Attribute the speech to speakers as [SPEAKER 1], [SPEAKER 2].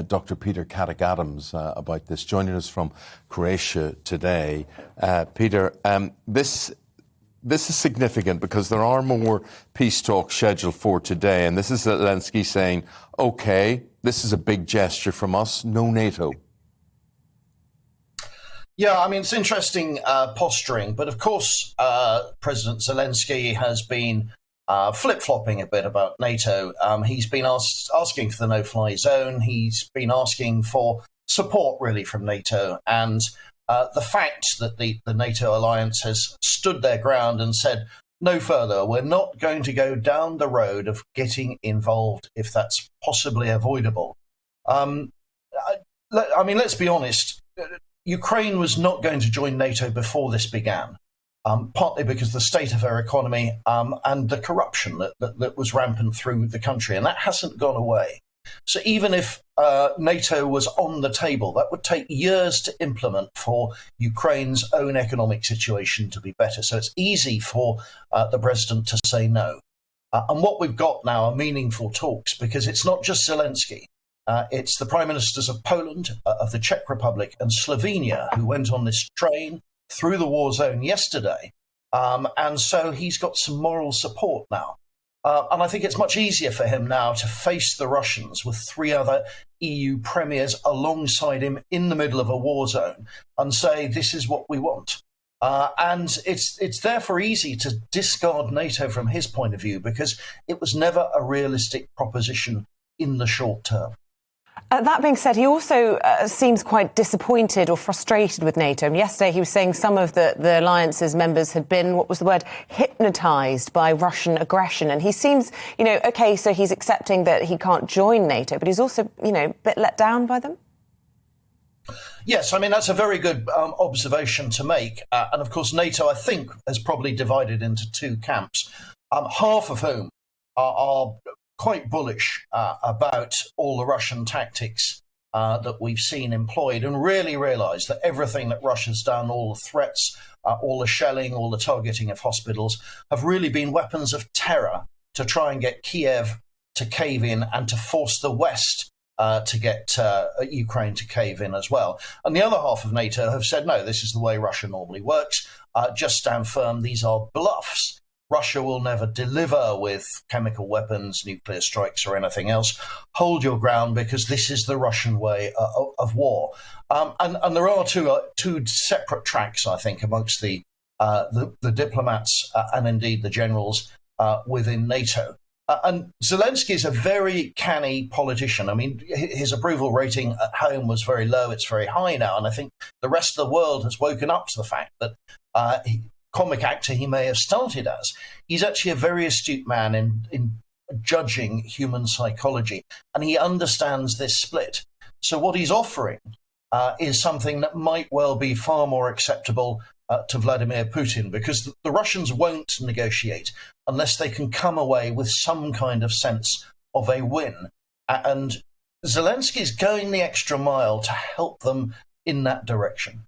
[SPEAKER 1] Dr Peter Caddick-Adams about this, joining us from Croatia today. Peter, this is significant because there are more peace talks scheduled for today, and this is Zelenskyy saying, OK, this is a big gesture from us, no NATO.
[SPEAKER 2] Yeah, I mean, it's interesting posturing, but of course, President Zelenskyy has been flip-flopping a bit about NATO. He's been asking for the no-fly zone. He's been asking for support, really, from NATO. And the fact that the NATO alliance has stood their ground and said, no further, we're not going to go down the road of getting involved if that's possibly avoidable. I mean, let's be honest. Ukraine was not going to join NATO before this began. Partly because of the state of our economy and the corruption that was rampant through the country, and that hasn't gone away. So even if NATO was on the table, that would take years to implement for Ukraine's own economic situation to be better. So it's easy for the president to say no. And what we've got now are meaningful talks, because it's not just Zelenskyy. It's the prime ministers of Poland, of the Czech Republic and Slovenia who went on this train through the war zone yesterday. And so he's got some moral support now. And I think it's much easier for him now to face the Russians with three other EU premiers alongside him in the middle of a war zone and say, this is what we want. And it's therefore easy to discard NATO from his point of view, because it was never a realistic proposition in the short term.
[SPEAKER 3] That being said, he also seems quite disappointed or frustrated with NATO. And yesterday he was saying some of the alliance's members had been, what was the word, hypnotised by Russian aggression. And he seems, OK, so he's accepting that he can't join NATO, but he's also, a bit let down by them.
[SPEAKER 2] Yes, I mean, that's a very good observation to make. And of course, NATO, I think, has probably divided into two camps, half of whom are quite bullish about all the Russian tactics that we've seen employed, and really realise that everything that Russia's done, all the threats, all the shelling, all the targeting of hospitals, have really been weapons of terror to try and get Kiev to cave in and to force the West to get Ukraine to cave in as well. And the other half of NATO have said, no, this is the way Russia normally works. Just stand firm. These are bluffs. Russia will never deliver with chemical weapons, nuclear strikes or anything else. Hold your ground, because this is the Russian way of war. And there are two separate tracks, I think, amongst the diplomats and indeed the generals within NATO. And Zelenskyy is a very canny politician. I mean, his approval rating at home was very low. It's very high now. And I think the rest of the world has woken up to the fact that comic actor he may have started as, he's actually a very astute man in judging human psychology, and he understands this split. So what he's offering is something that might well be far more acceptable to Vladimir Putin, because the Russians won't negotiate unless they can come away with some kind of sense of a win. And Zelenskyy is going the extra mile to help them in that direction.